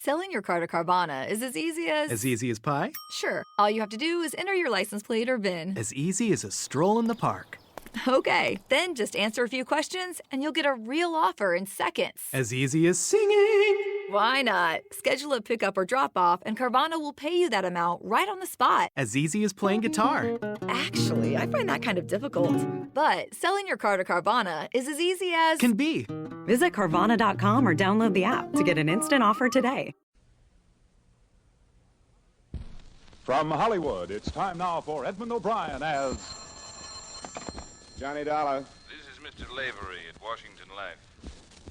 Selling your car to Carvana is as easy as... As easy as pie? Sure. All you have to do is enter your license plate or VIN. As easy as a stroll in the park. Okay, then just answer a few questions and you'll get a real offer in seconds. As easy as singing. Why not? Schedule a pickup or drop-off and Carvana will pay you that amount right on the spot. As easy as playing guitar. Actually, I find that kind of difficult. But selling your car to Carvana is as easy as... Can be. Visit Carvana.com or download the app to get an instant offer today. From Hollywood, it's time now for Edmund O'Brien as... Johnny Dollar. This is Mr. Lavery at Washington Life.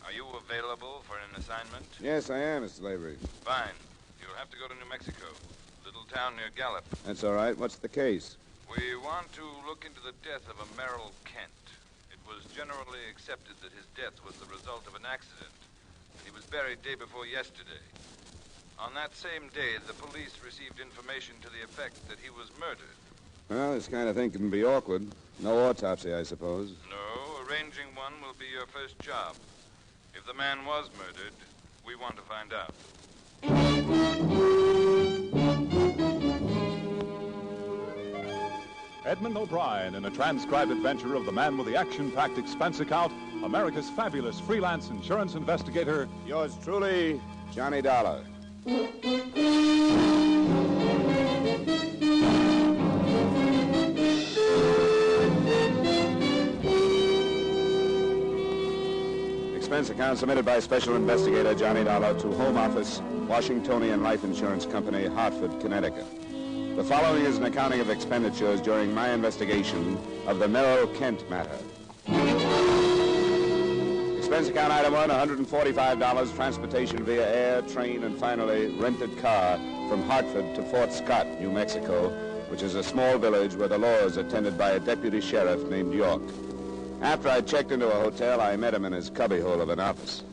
Are you available for an assignment? Yes, I am, Mr. Lavery. Fine. You'll have to go to New Mexico, little town near Gallup. That's all right. What's the case? We want to look into the death of a Merrill Kent. It was generally accepted that his death was the result of an accident. He was buried day before yesterday. On that same day, the police received information to the effect that he was murdered. Well, this kind of thing can be awkward. No autopsy, I suppose. No, arranging one will be your first job. If the man was murdered, we want to find out. Edmund O'Brien in a transcribed adventure of the man with the action-packed expense account, America's fabulous freelance insurance investigator. Yours truly, Johnny Dollar. Expense account submitted by Special Investigator Johnny Dollar to Home Office, Washingtonian Life Insurance Company, Hartford, Connecticut. The following is an accounting of expenditures during my investigation of the Merrill Kent matter. Expense account item 1, $145, transportation via air, train, and finally rented car from Hartford to Fort Scott, New Mexico, which is a small village where the law is attended by a deputy sheriff named York. After I checked into a hotel, I met him in his cubbyhole of an office.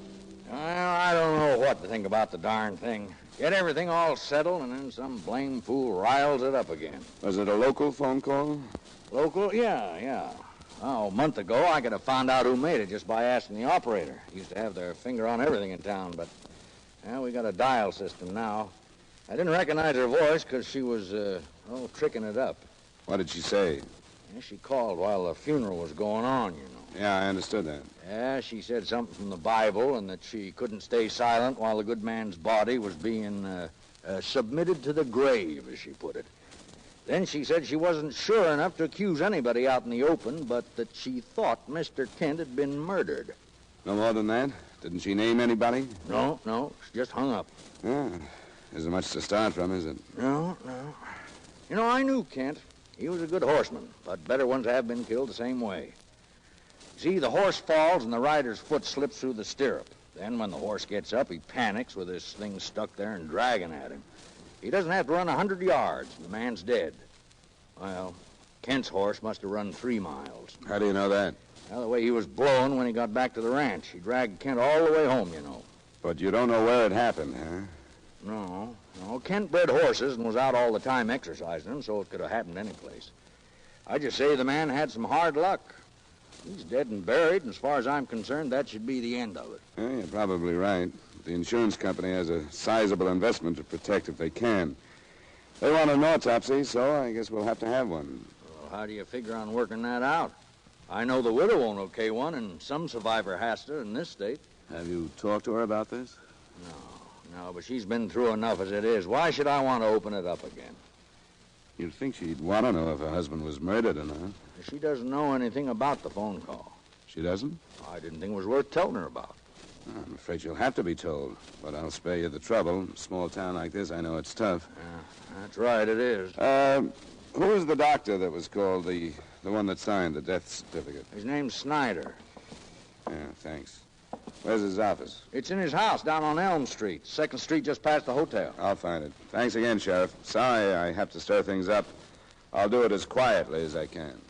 Well, I don't know what to think about the darn thing. Get everything all settled, and then some blame fool riles it up again. Was it a local phone call? Local? Yeah. Oh, a month ago, I could have found out who made it just by asking the operator. Used to have their finger on everything in town, but, we got a dial system now. I didn't recognize her voice because she was, tricking it up. What did she say? Yeah, she called while the funeral was going on, you know. Yeah, I understood that. Yeah, she said something from the Bible and that she couldn't stay silent while the good man's body was being submitted to the grave, as she put it. Then she said she wasn't sure enough to accuse anybody out in the open, but that she thought Mr. Kent had been murdered. No more than that? Didn't she name anybody? No, she just hung up. Yeah, isn't much to start from, is it? No. You know, I knew Kent. He was a good horseman, but better ones have been killed the same way. See, the horse falls and the rider's foot slips through the stirrup. Then when the horse gets up, he panics with this thing stuck there and dragging at him. He doesn't have to run 100 yards, and the man's dead. Well, Kent's horse must have run 3 miles. How do you know that? Well, the way he was blowing when he got back to the ranch. He dragged Kent all the way home, you know. But you don't know where it happened, huh? No. Kent bred horses and was out all the time exercising them, so it could have happened any place. I just say the man had some hard luck. He's dead and buried, and as far as I'm concerned, that should be the end of it. Yeah, you're probably right. The insurance company has a sizable investment to protect if they can. They want an autopsy, so I guess we'll have to have one. Well, how do you figure on working that out? I know the widow won't okay one, and some survivor has to in this state. Have you talked to her about this? No, but she's been through enough as it is. Why should I want to open it up again? You'd think she'd want to know if her husband was murdered or not. She doesn't know anything about the phone call. She doesn't? I didn't think it was worth telling her about. I'm afraid you'll have to be told, but I'll spare you the trouble. Small town like this, I know it's tough. Yeah, that's right, it is. Who was the doctor that was called, the one that signed the death certificate? His name's Snyder. Yeah, thanks. Where's his office? It's in his house down on Elm Street, 2nd Street just past the hotel. I'll find it. Thanks again, Sheriff. Sorry I have to stir things up. I'll do it as quietly as I can.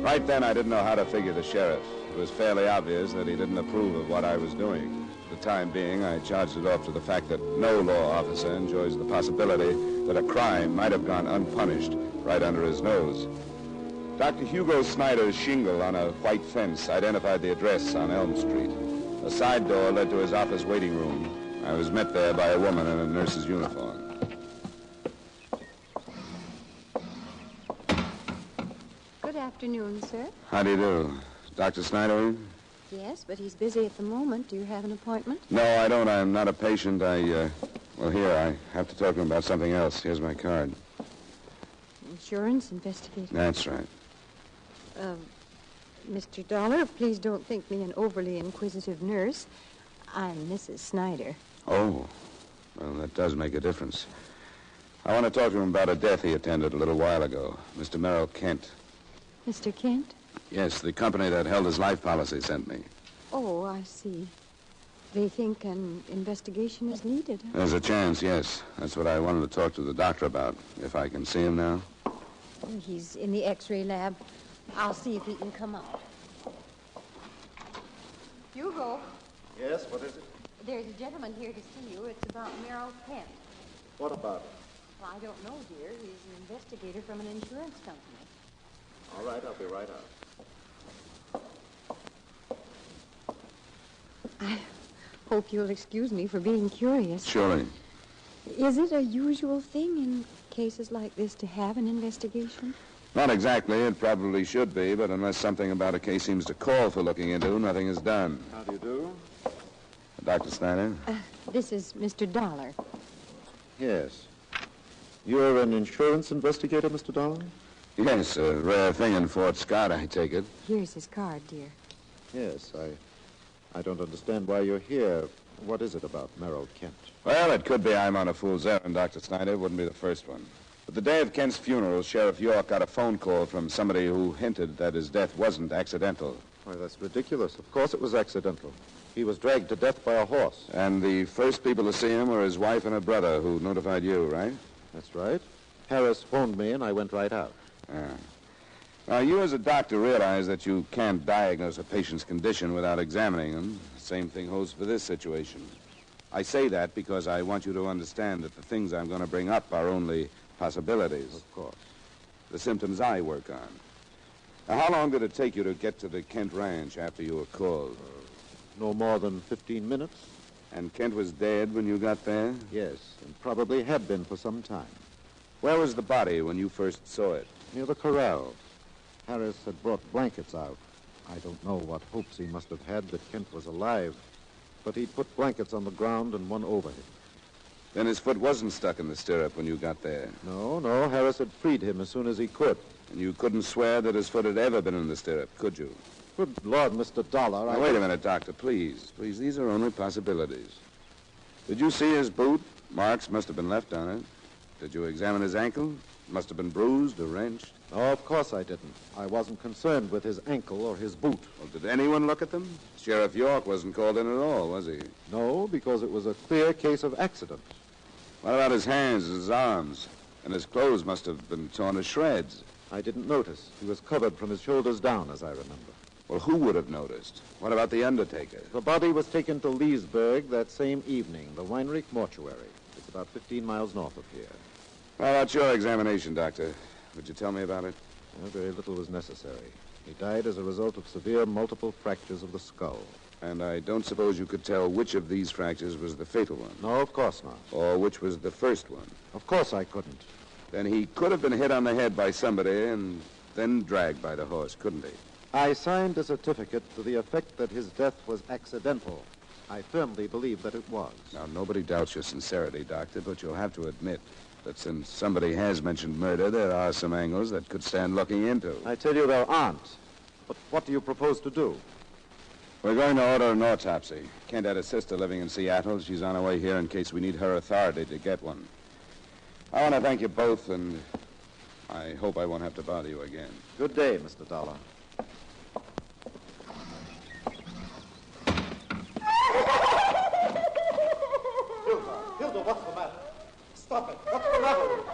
Right then, I didn't know how to figure the sheriff. It was fairly obvious that he didn't approve of what I was doing. For the time being, I charged it off to the fact that no law officer enjoys the possibility that a crime might have gone unpunished right under his nose. Dr. Hugo Snyder's shingle on a white fence identified the address on Elm Street. A side door led to his office waiting room. I was met there by a woman in a nurse's uniform. Good afternoon, sir. How do you do? Dr. Snyder in? Yes, but he's busy at the moment. Do you have an appointment? No, I don't. I'm not a patient. Well, here, I have to talk to him about something else. Here's my card. Insurance investigator. That's right. Mr. Dollar, please don't think me an overly inquisitive nurse. I'm Mrs. Snyder. Oh, well, that does make a difference. I want to talk to him about a death he attended a little while ago. Mr. Merrill Kent. Mr. Kent? Yes, the company that held his life policy sent me. Oh, I see. They think an investigation is needed. There's a chance, yes. That's what I wanted to talk to the doctor about. If I can see him now. He's in the X-ray lab. I'll see if he can come out. Hugo. Yes, what is it? There's a gentleman here to see you. It's about Merrill Kent. What about it? Well, I don't know, dear. He's an investigator from an insurance company. All right, I'll be right out. I hope you'll excuse me for being curious. Surely. Is it a usual thing in cases like this to have an investigation? Not exactly. It probably should be, but unless something about a case seems to call for looking into, nothing is done. How do you do? Dr. Snyder? This is Mr. Dollar. Yes. You're an insurance investigator, Mr. Dollar? Yes, a rare thing in Fort Scott, I take it. Here's his card, dear. Yes, I don't understand why you're here. What is it about Merrill Kent? Well, it could be I'm on a fool's errand, Dr. Snyder. It wouldn't be the first one. But the day of Kent's funeral, Sheriff York got a phone call from somebody who hinted that his death wasn't accidental. Why, that's ridiculous. Of course it was accidental. He was dragged to death by a horse. And the first people to see him were his wife and her brother, who notified you, right? That's right. Harris phoned me, and I went right out. Ah. Now, you as a doctor realize that you can't diagnose a patient's condition without examining them. Same thing holds for this situation. I say that because I want you to understand that the things I'm going to bring up are only possibilities. Of course. The symptoms I work on. Now, how long did it take you to get to the Kent Ranch after you were called? No more than 15 minutes. And Kent was dead when you got there? Yes, and probably had been for some time. Where was the body when you first saw it? Near the corral. Harris had brought blankets out. I don't know what hopes he must have had that Kent was alive, but he'd put blankets on the ground and one over him. Then his foot wasn't stuck in the stirrup when you got there. No, Harris had freed him as soon as he could. And you couldn't swear that his foot had ever been in the stirrup, could you? Good Lord, Mr. Dollar, Now, wait a minute, Doctor, please. Please, these are only possibilities. Did you see his boot? Marks must have been left on it. Did you examine his ankle? Must have been bruised or wrenched. No, of course I didn't. I wasn't concerned with his ankle or his boot. Well, did anyone look at them? Sheriff York wasn't called in at all, was he? No, because it was a clear case of accident. What about his hands, his arms? And his clothes must have been torn to shreds. I didn't notice. He was covered from his shoulders down, as I remember. Well, who would have noticed? What about the undertaker? The body was taken to Leesburg that same evening, the Weinreich Mortuary. It's about 15 miles north of here. Well, that's your examination, Doctor. Would you tell me about it? Very little was necessary. He died as a result of severe multiple fractures of the skull. And I don't suppose you could tell which of these fractures was the fatal one? No, of course not. Or which was the first one? Of course I couldn't. Then he could have been hit on the head by somebody and then dragged by the horse, couldn't he? I signed a certificate to the effect that his death was accidental. I firmly believe that it was. Now, nobody doubts your sincerity, Doctor, but you'll have to admit that since somebody has mentioned murder, there are some angles that could stand looking into. I tell you there aren't. But what do you propose to do? We're going to order an autopsy. Kent had a sister living in Seattle. She's on her way here in case we need her authority to get one. I want to thank you both, and I hope I won't have to bother you again. Good day, Mr. Dollar. Hilda, what's the matter? Stop it. What's the matter?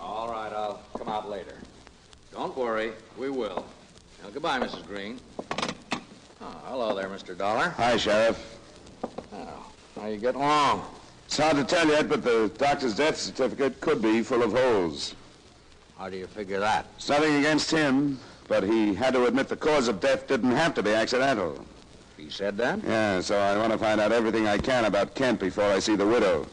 All right, I'll come out later. Don't worry, we will. Now, goodbye, Mrs. Green. Oh, hello there, Mr. Dollar. Hi, Sheriff. Oh, how you getting along? It's hard to tell yet, but the doctor's death certificate could be full of holes. How do you figure that? It's nothing against him, but he had to admit the cause of death didn't have to be accidental. He said that? Yeah, so I want to find out everything I can about Kent before I see the widow.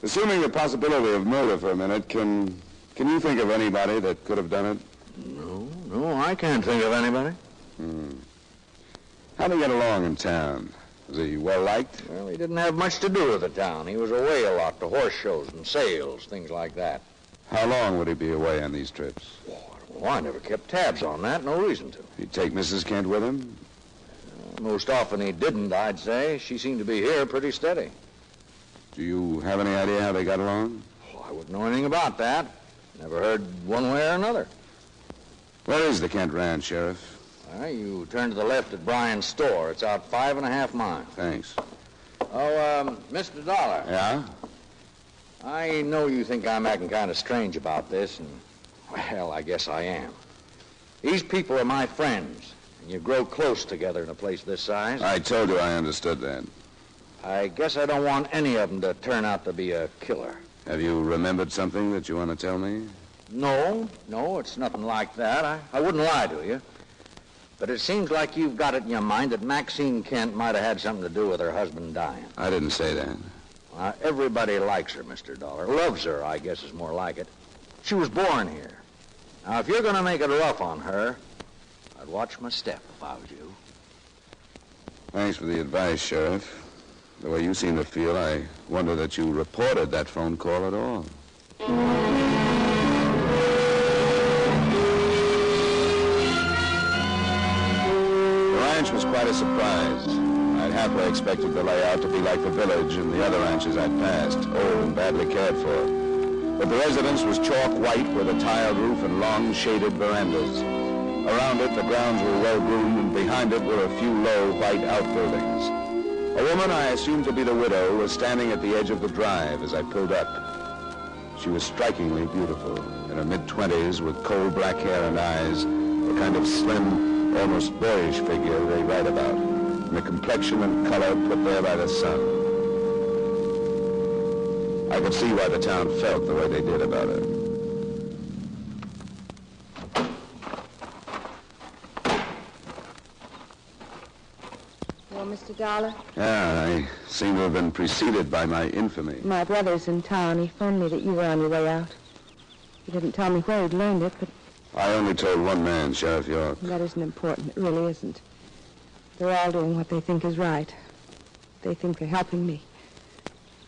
Assuming the possibility of murder for a minute, can you think of anybody that could have done it? No, I can't think of anybody. How'd he get along in town? Was he well-liked? Well, he didn't have much to do with the town. He was away a lot to horse shows and sales, things like that. How long would he be away on these trips? Well, I never kept tabs on that. No reason to. He'd take Mrs. Kent with him? Most often he didn't, I'd say. She seemed to be here pretty steady. Do you have any idea how they got along? Oh, I wouldn't know anything about that. Never heard one way or another. Where is the Kent Ranch, Sheriff? You turn to the left at Bryan's store. It's out 5.5 miles. Thanks. Oh, Mr. Dollar. Yeah? I know you think I'm acting kind of strange about this, and, well, I guess I am. These people are my friends, and you grow close together in a place this size. I told you I understood that. I guess I don't want any of them to turn out to be a killer. Have you remembered something that you want to tell me? No, it's nothing like that. I wouldn't lie to you. But it seems like you've got it in your mind that Maxine Kent might have had something to do with her husband dying. I didn't say that. Everybody likes her, Mr. Dollar. Loves her, I guess is more like it. She was born here. Now, if you're going to make it rough on her, I'd watch my step if I was you. Thanks for the advice, Sheriff. The way you seem to feel, I wonder that you reported that phone call at all. The ranch was quite a surprise. I'd halfway expected the layout to be like the village and the other ranches I'd passed, old and badly cared for. But the residence was chalk white with a tiled roof and long, shaded verandas. Around it, the grounds were well-groomed, and behind it were a few low, white outbuildings. A woman I assumed to be the widow was standing at the edge of the drive as I pulled up. She was strikingly beautiful, in her mid-20s, with coal black hair and eyes, the kind of slim, almost boyish figure they write about, and a complexion and color put there by the sun. I could see why the town felt the way they did about her. Well, Mr. Dollar? Yeah, I seem to have been preceded by my infamy. My brother's in town. He phoned me that you were on your way out. He didn't tell me where he'd learned it, but I only told one man, Sheriff York. that isn't important. It really isn't. They're all doing what they think is right. They think they're helping me.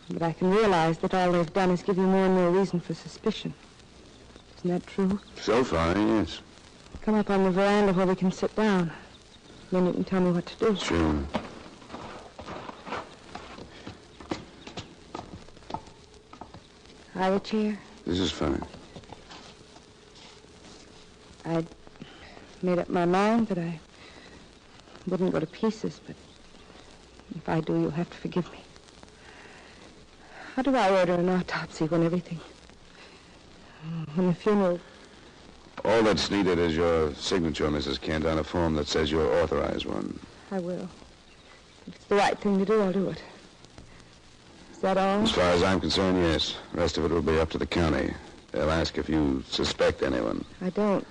But I can realize that all they've done is give you more and more reason for suspicion. Isn't that true? So far, yes. Come up on the veranda where we can sit down. Then you can tell me what to do. Sure. Have a chair. This is fine. I'd made up my mind that I wouldn't go to pieces, but if I do, you'll have to forgive me. How do I order an autopsy when the funeral... All that's needed is your signature, Mrs. Kent, on a form that says you're authorized one. I will. If it's the right thing to do, I'll do it. Is that all? As far as I'm concerned, yes. The rest of it will be up to the county. They'll ask if you suspect anyone. I don't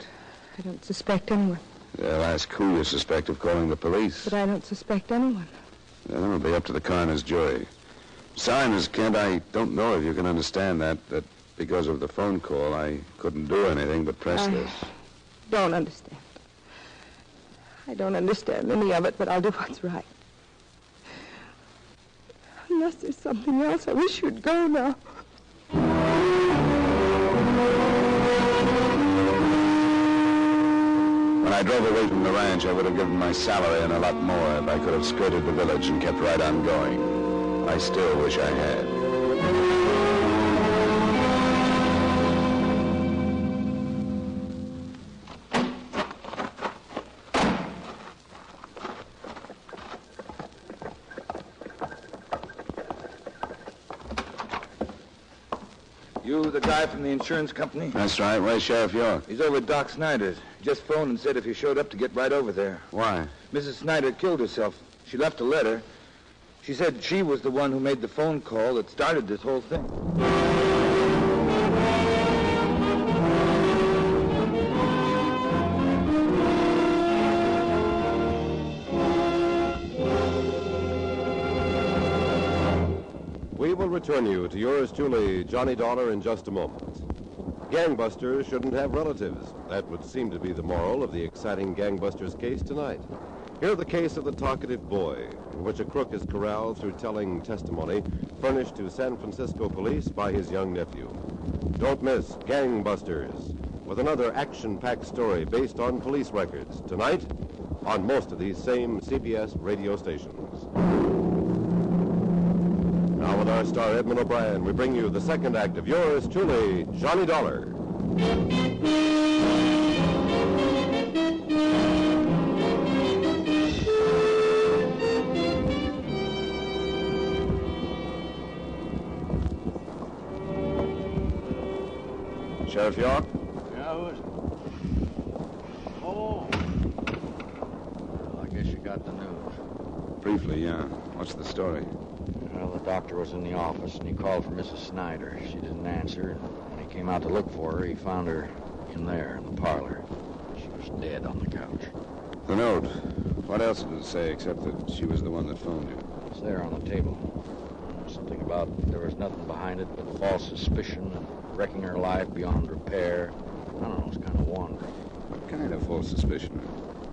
suspect anyone. They'll ask who you suspect of calling the police. But I don't suspect anyone. Then it'll be up to the coroner's jury. Sorry, Miss Kent, I don't know if you can understand that because of the phone call, I couldn't do anything but press this. Don't understand. I don't understand any of it, but I'll do what's right. Unless there's something else, I wish you'd go now. When I drove away from the ranch, I would have given my salary and a lot more if I could have skirted the village and kept right on going. I still wish I had. You the guy from the insurance company? That's right. Where's Sheriff York? He's over at Doc Snyder's. Just phoned and said if you showed up to get right over there. Why? Mrs. Snyder killed herself. She left a letter. She said she was the one who made the phone call that started this whole thing. We will return you to yours truly, Johnny Dollar, in just a moment. Gangbusters shouldn't have relatives. That would seem to be the moral of the exciting Gangbusters case tonight. Hear the case of the talkative boy, in which a crook is corralled through telling testimony furnished to San Francisco police by his young nephew. Don't miss Gangbusters, with another action-packed story based on police records, tonight on most of these same CBS radio stations. Now with our star Edmund O'Brien, we bring you the second act of yours truly, Johnny Dollar. Sheriff York? Yeah, who is it? Oh. Well, I guess you got the news. Briefly, yeah. What's the story? Well, the doctor was in the office, and he called for Mrs. Snyder. She didn't answer, and when he came out to look for her, he found her in there, in the parlor. She was dead on the couch. The note. What else did it say except that she was the one that phoned you? It's there on the table. Something about there was nothing behind it but false suspicion and wrecking her life beyond repair. I don't know, it's kind of wandering. What kind of false suspicion?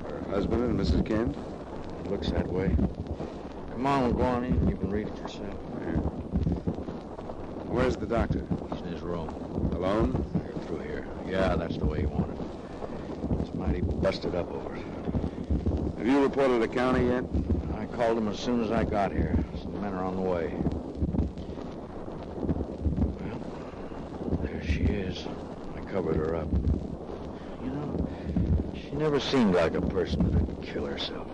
Her husband and Mrs. Kent? It looks that way. Come on, we'll go on in. You can read it yourself. Yeah. Where's the doctor? He's in his room. Alone? They're through here. Yeah, that's the way he wanted it. He's mighty busted up over it. Have you reported the county yet? I called him as soon as I got here. Some men are on the way. Well, there she is. I covered her up. You know, she never seemed like a person that would kill herself.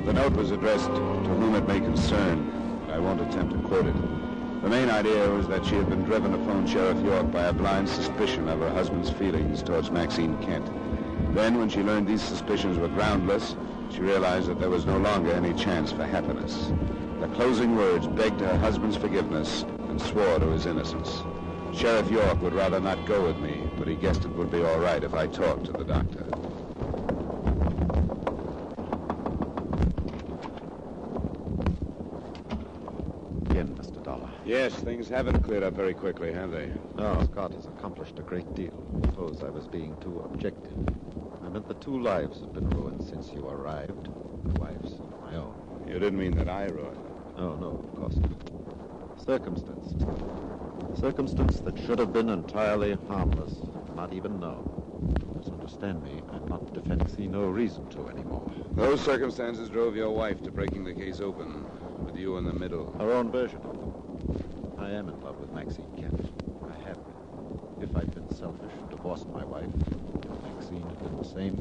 The note was addressed to whom it may concern. I won't attempt to quote it. The main idea was that she had been driven to phone Sheriff York by a blind suspicion of her husband's feelings towards Maxine Kent. Then, when she learned these suspicions were groundless, she realized that there was no longer any chance for happiness. The closing words begged her husband's forgiveness and swore to his innocence. Sheriff York would rather not go with me, but he guessed it would be all right if I talked to the doctor. Again, Mr. Dollar. Yes, things haven't cleared up very quickly, have they? No, Scott has accomplished a great deal. Suppose I was being too objective. I meant the 2 lives have been ruined since you arrived. The wife's and my own. You didn't mean that I ruined them. Oh, no, of course not. Circumstance. Circumstance that should have been entirely harmless. Not even known. Misunderstand me. I'm not defending. See no reason to anymore. Those circumstances drove your wife to breaking the case open, with you in the middle. Her own version of them. I am in love with Maxine Kent. I have been. If I'd been selfish and divorced my wife, if Maxine had been the same,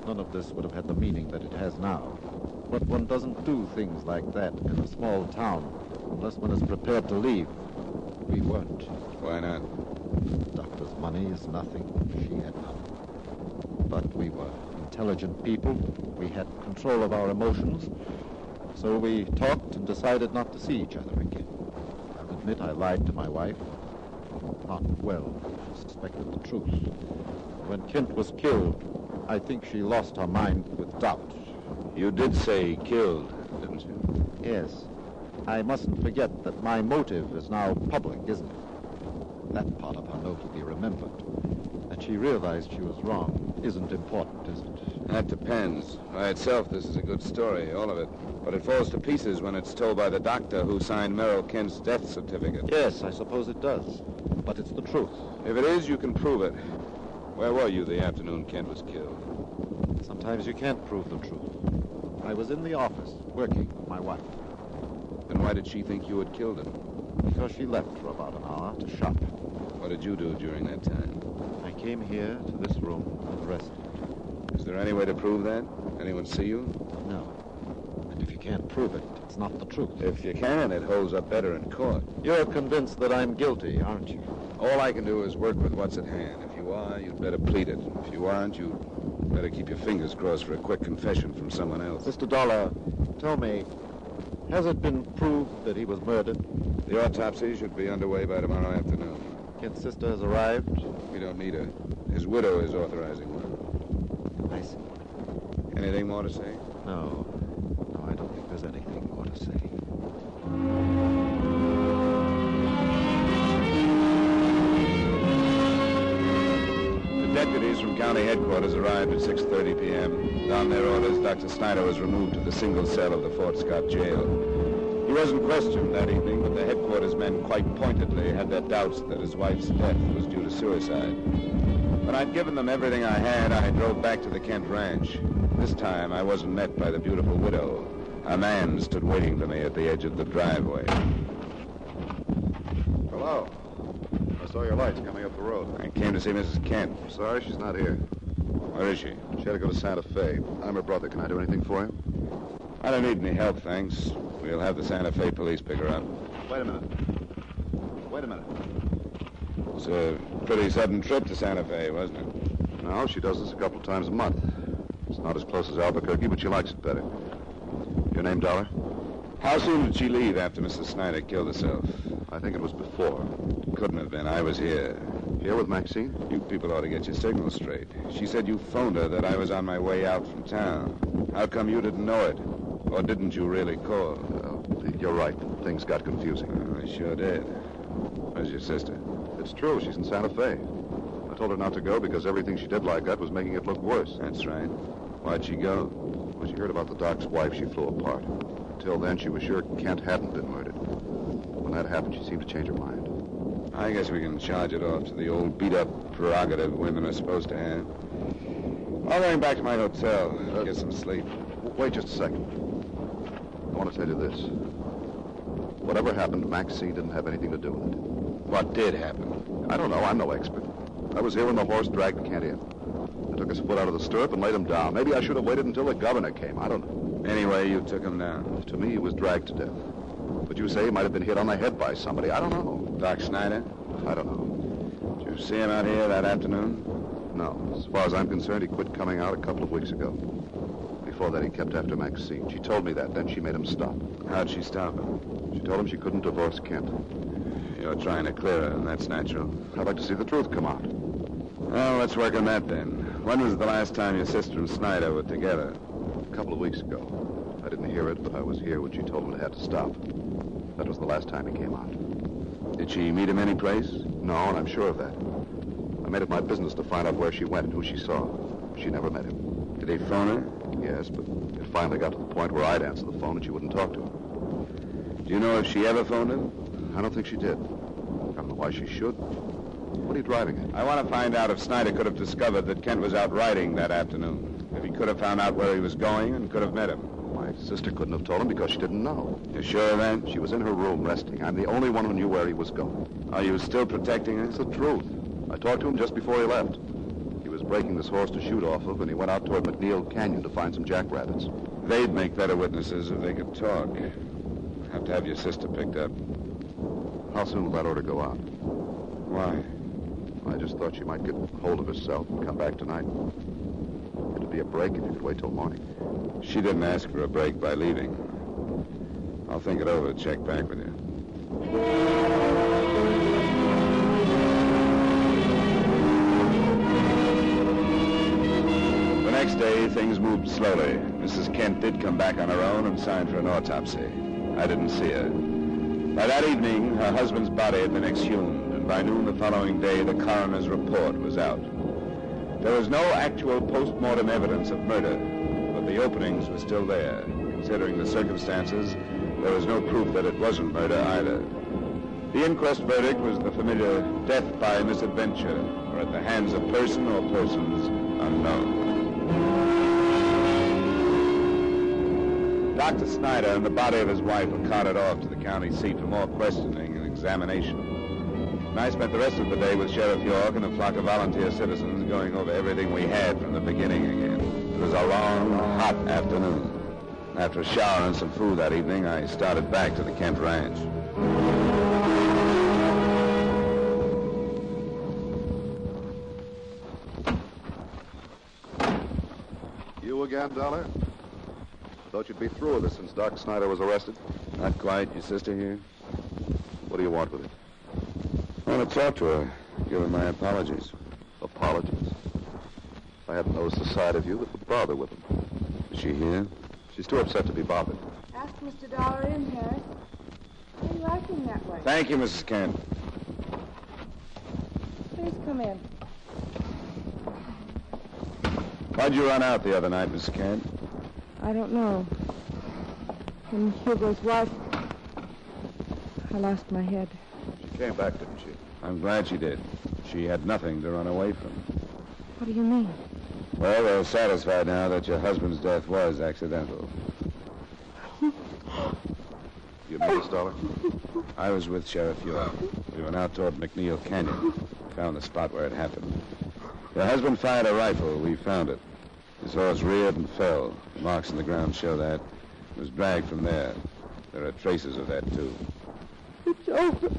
none of this would have had the meaning that it has now. But one doesn't do things like that in a small town unless one is prepared to leave. We weren't. Why not? The doctor's money is nothing. She had none. But we were intelligent people. We had control of our emotions. So we talked and decided not to see each other again. I'll admit I lied to my wife. Not well. She suspected the truth. When Kent was killed, I think she lost her mind with doubt. You did say killed, didn't you? Yes. I mustn't forget that my motive is now public, isn't it? That part of her note will be remembered. That she realized she was wrong isn't important, is it? That depends. By itself, this is a good story, all of it. But it falls to pieces when it's told by the doctor who signed Merrill Kent's death certificate. Yes, I suppose it does. But it's the truth. If it is, you can prove it. Where were you the afternoon Kent was killed? Sometimes you can't prove the truth. I was in the office, working with my wife. Then why did she think you had killed him? Because she left for about an hour to shop. What did you do during that time? I came here to this room and rested. Is there any way to prove that? Anyone see you? No. And if you can't prove it, it's That's not the truth. If you can, it holds up better in court. You're convinced that I'm guilty, aren't you? All I can do is work with what's at hand. If you are, you'd better plead it. If you aren't, you'd better keep your fingers crossed for a quick confession from someone else. Mr. Dollar, tell me, has it been proved that he was murdered? The autopsy should be underway by tomorrow afternoon. Kent's sister has arrived? We don't need her. His widow is authorizing one. I see. Anything more to say? No. No, I don't think there's anything more to say. The deputies from county headquarters arrived at 6:30 p.m. On their orders, Dr. Snyder was removed to the single cell of the Fort Scott jail. He wasn't questioned that evening, but the headquarters men quite pointedly had their doubts that his wife's death was due to suicide. When I'd given them everything I had, I drove back to the Kent ranch. This time, I wasn't met by the beautiful widow. A man stood waiting for me at the edge of the driveway. Hello. I saw your lights coming up the road. I came to see Mrs. Kent. I'm sorry, she's not here. Where is she? She had to go to Santa Fe. I'm her brother. Can I do anything for you? I don't need any help, thanks. We'll have the Santa Fe police pick her up. Wait a minute. Wait a minute. It's a pretty sudden trip to Santa Fe, wasn't it? No, she does this a couple of times a month. It's not as close as Albuquerque, but she likes it better. Your name, Dollar? How soon did she leave after Mrs. Snyder killed herself? I think it was before. Couldn't have been. I was here. Here with Maxine? You people ought to get your signals straight. She said you phoned her that I was on my way out from town. How come you didn't know it? Or didn't you really call? You're right. Things got confusing. I sure did. Where's your sister? It's true. She's in Santa Fe. I told her not to go because everything she did like that was making it look worse. That's right. Why'd she go? When she heard about the doc's wife, she flew apart. Until then, she was sure Kent hadn't been murdered. When that happened, she seemed to change her mind. I guess we can charge it off to the old beat-up prerogative women are supposed to have. I'm going back to my hotel. Get some sleep. Wait just a second. I want to tell you this. Whatever happened, Maxine didn't have anything to do with it. What did happen? I don't know. I'm no expert. I was here when the horse dragged Kent in. I took his foot out of the stirrup and laid him down. Maybe I should have waited until the governor came. I don't know. Anyway, you took him down. To me, he was dragged to death. But you say he might have been hit on the head by somebody. I don't know. Doc Snyder? I don't know. Did you see him out here that afternoon? No. As far as I'm concerned, he quit coming out a couple of weeks ago. Before that, he kept after Maxine. She told me that. Then she made him stop. How'd she stop him? She told him she couldn't divorce Kent. You're trying to clear her, and that's natural. I'd like to see the truth come out. Well, let's work on that then. When was the last time your sister and Snyder were together? A couple of weeks ago. I didn't hear it, but I was here when she told him it had to stop. That was the last time he came out. Did she meet him any place? No, and I'm sure of that. I made it my business to find out where she went and who she saw. She never met him. Did he phone her? Yes, but it finally got to the point where I'd answer the phone and she wouldn't talk to him. Do you know if she ever phoned him? I don't think she did. I don't know why she should. What are you driving at? I want to find out if Snyder could have discovered that Kent was out riding that afternoon. If he could have found out where he was going and could have met him. My sister couldn't have told him because she didn't know. You sure of that? She was in her room resting. I'm the only one who knew where he was going. Are you still protecting her? It's the truth. I talked to him just before he left. He was breaking this horse to shoot off of, and he went out toward McNeil Canyon to find some jackrabbits. They'd make better witnesses if they could talk. Have to have your sister picked up. How soon will that order go out? Why? I just thought she might get hold of herself and come back tonight. It'd be a break if you could wait till morning. She didn't ask for a break by leaving. I'll think it over and check back with you. The next day, things moved slowly. Mrs. Kent did come back on her own and signed for an autopsy. I didn't see her. By that evening, her husband's body had been exhumed, and by noon the following day, the coroner's report was out. There was no actual post-mortem evidence of murder, but the openings were still there. Considering the circumstances, there was no proof that it wasn't murder either. The inquest verdict was the familiar death by misadventure, or at the hands of person or persons unknown. Dr. Snyder and the body of his wife were carted off to the county seat for more questioning and examination. And I spent the rest of the day with Sheriff York and a flock of volunteer citizens going over everything we had from the beginning again. It was a long, hot afternoon. After a shower and some food that evening, I started back to the Kent Ranch. You again, Dollar? I thought you'd be through with this since Doc Snyder was arrested. Not quite. Your sister here? What do you want with it? I want to talk to her. Give her my apologies. Apologies? I hadn't noticed a side of you that would bother with them. Is she here? She's too upset to be bothered. Ask Mr. Dollar in, Harris. Why are you acting that way? Thank you, Mrs. Kent. Please come in. Why'd you run out the other night, Mrs. Kent? I don't know. When Hugo's wife, I lost my head. She came back, didn't she? I'm glad she did. She had nothing to run away from. What do you mean? Well, we're satisfied now that your husband's death was accidental. You know this, Dollar? I was with Sheriff Ewing. We went out toward McNeil Canyon. Found the spot where it happened. Your husband fired a rifle. We found it. His horse reared and fell. The marks in the ground show that. It was dragged from there. There are traces of that, too. It's over.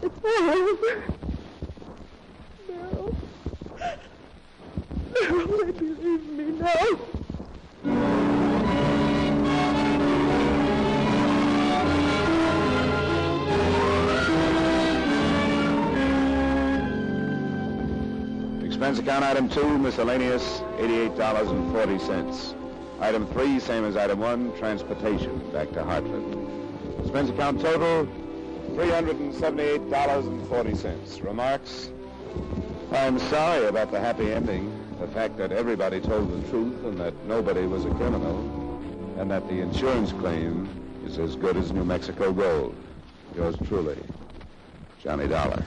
It's over. Merrill. Merrill, they believe me now. Expense account item 2, miscellaneous, $88.40. Item 3, same as item 1, transportation back to Hartford. Expense account total, $378.40. Remarks? I'm sorry about the happy ending. The fact that everybody told the truth and that nobody was a criminal, and that the insurance claim is as good as New Mexico gold. Yours truly, Johnny Dollar.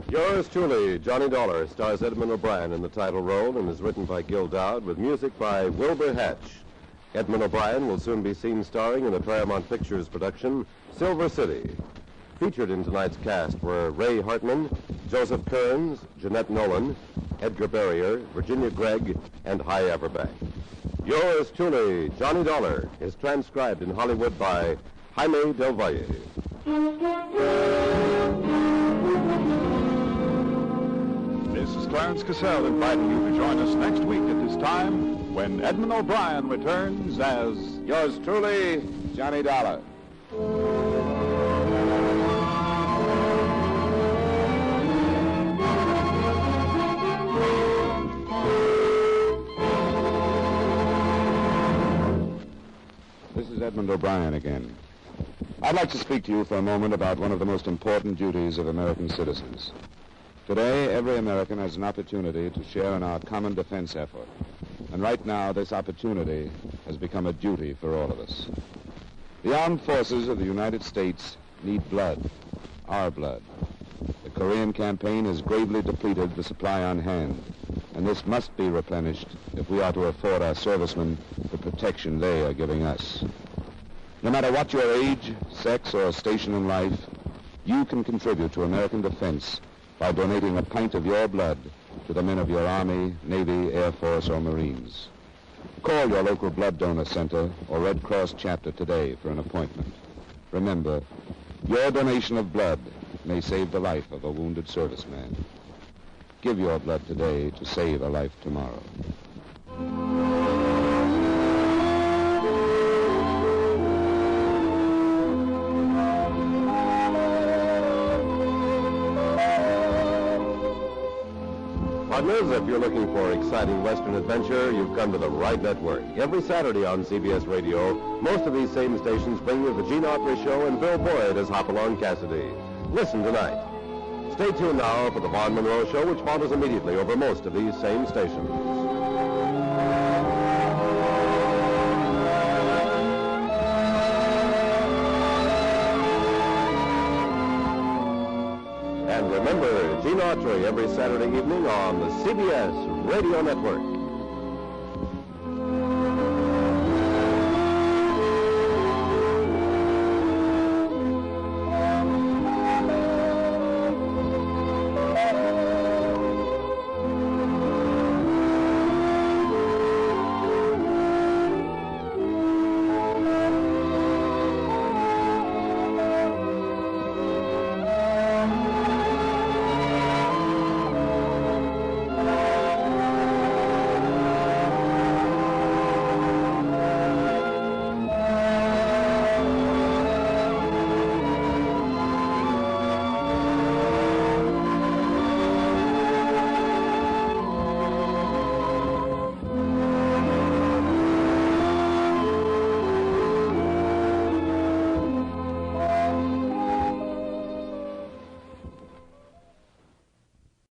Yours truly, Johnny Dollar, stars Edmund O'Brien in the title role and is written by Gil Dowd with music by Wilbur Hatch. Edmund O'Brien will soon be seen starring in the Paramount Pictures production, Silver City. Featured in tonight's cast were Ray Hartman, Joseph Kearns, Jeanette Nolan, Edgar Barrier, Virginia Gregg, and Hy Averbank. Yours truly, Johnny Dollar, is transcribed in Hollywood by Jaime Del Valle. This is Clarence Cassell inviting you to join us next week at this time when Edmund O'Brien returns as... Yours truly, Johnny Dollar. This is Edmund O'Brien again. I'd like to speak to you for a moment about one of the most important duties of American citizens. Today, every American has an opportunity to share in our common defense effort. And right now, this opportunity has become a duty for all of us. The armed forces of the United States need blood, our blood. The Korean campaign has gravely depleted the supply on hand, and this must be replenished if we are to afford our servicemen the protection they are giving us. No matter what your age, sex, or station in life, you can contribute to American defense by donating a pint of your blood to the men of your Army, Navy, Air Force, or Marines. Call your local blood donor center or Red Cross chapter today for an appointment. Remember, your donation of blood may save the life of a wounded serviceman. Give your blood today to save a life tomorrow. Partners, if you're looking for exciting Western adventure, you've come to the right network. Every Saturday on CBS Radio, most of these same stations bring you the Gene Autry Show and Bill Boyd as Hopalong Cassidy. Listen tonight. Stay tuned now for the Vaughn Monroe Show, which follows immediately over most of these same stations. And remember, Gene Autry every Saturday evening on the CBS Radio Network.